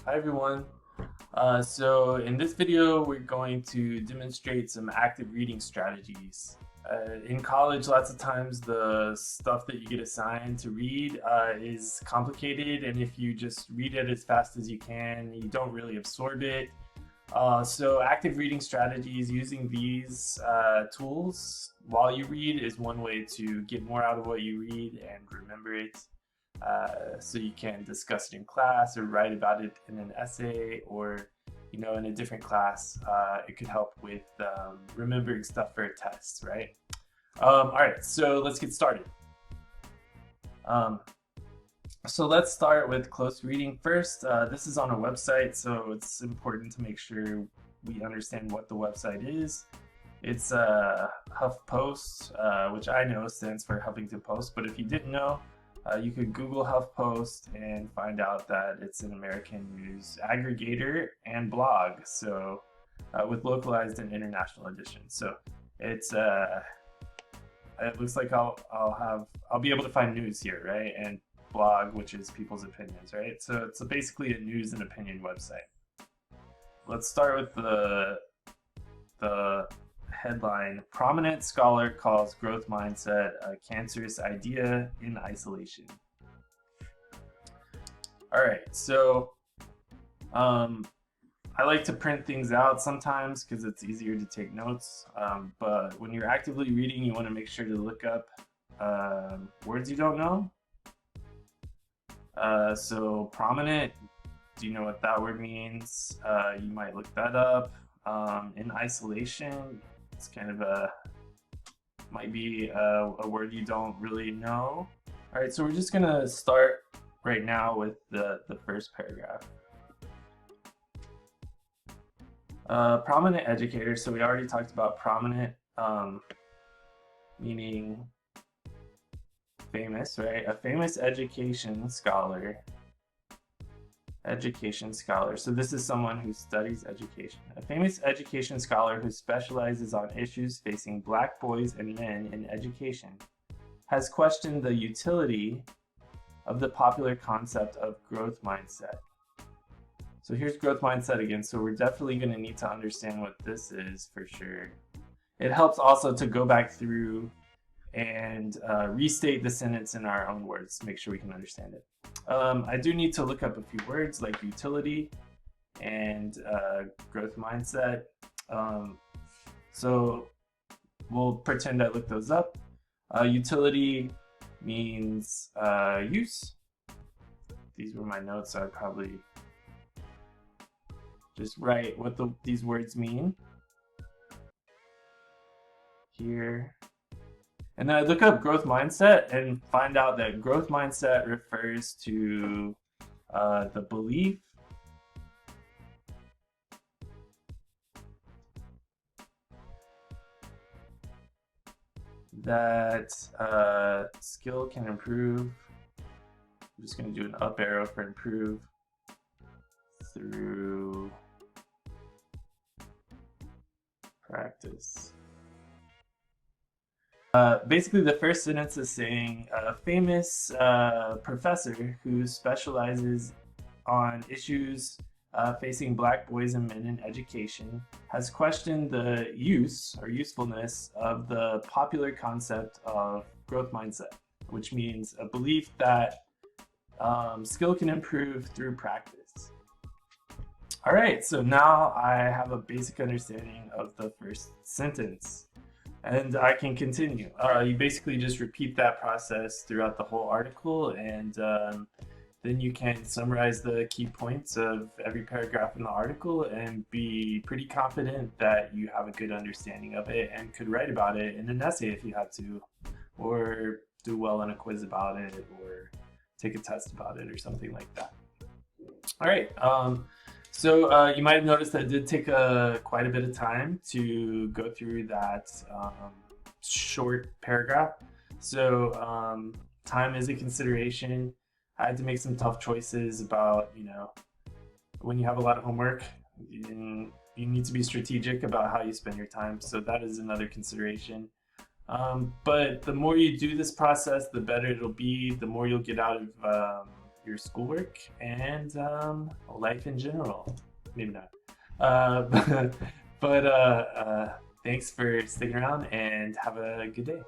Hi everyone. So in this video, we're going to demonstrate some active reading strategies. In college, lots of times the stuff that you get assigned to read is complicated, and if you just read it as fast as you can, you don't really absorb it. So active reading strategies using these tools while you read is one way to get more out of what you read and remember it. So you can discuss it in class or write about it in an essay or in a different class. It could help with remembering stuff for a test, right? All right, so let's get started. Um, so let's start with close reading first. This is on a website, so it's important to make sure we understand what the website is. It's HuffPost, which I know stands for Huffington Post, but if you didn't know, you could Google HuffPost and find out that it's an American news aggregator and blog, so with localized and international editions. So it's it looks like I'll be able to find news here, right? And blog, which is people's opinions, right? So it's basically a news and opinion website. Let's start with the headline. Prominent scholar calls growth mindset a cancerous idea in isolation. All right, so I like to print things out sometimes because it's easier to take notes. But when you're actively reading, you want to make sure to look up words you don't know. So prominent, do you know what that word means? You might look that up. In isolation, it's kind of might be a word you don't really know. All right, so we're just gonna start right now with the first paragraph. Prominent educator. So we already talked about prominent, meaning famous, right? A famous education scholar. So this is someone who studies education. A famous education scholar who specializes on issues facing Black boys and men in education has questioned the utility of the popular concept of growth mindset. So here's growth mindset again. So we're definitely going to need to understand what this is for sure. It helps also to go back through and restate the sentence in our own words to make sure we can understand it. I do need to look up a few words like utility and growth mindset. So we'll pretend I looked those up. Utility means use. These were my notes, so I'd probably just write what these words mean here. And then I look up growth mindset and find out that growth mindset refers to the belief that skill can improve. I'm just going to do an up arrow for improve through practice. Basically, the first sentence is saying a famous professor who specializes on issues facing Black boys and men in education has questioned the use or usefulness of the popular concept of growth mindset, which means a belief that skill can improve through practice. All right, so now I have a basic understanding of the first sentence. And I can continue. You basically just repeat that process throughout the whole article, and then you can summarize the key points of every paragraph in the article and be pretty confident that you have a good understanding of it and could write about it in an essay if you had to, or do well in a quiz about it, or take a test about it, or something like that. All right. So you might have noticed that it did take quite a bit of time to go through that short paragraph. So time is a consideration. I had to make some tough choices about, when you have a lot of homework, you need to be strategic about how you spend your time. So that is another consideration. But the more you do this process, the better it'll be, the more you'll get out of your schoolwork and life in general. Maybe not. But thanks for sticking around and have a good day.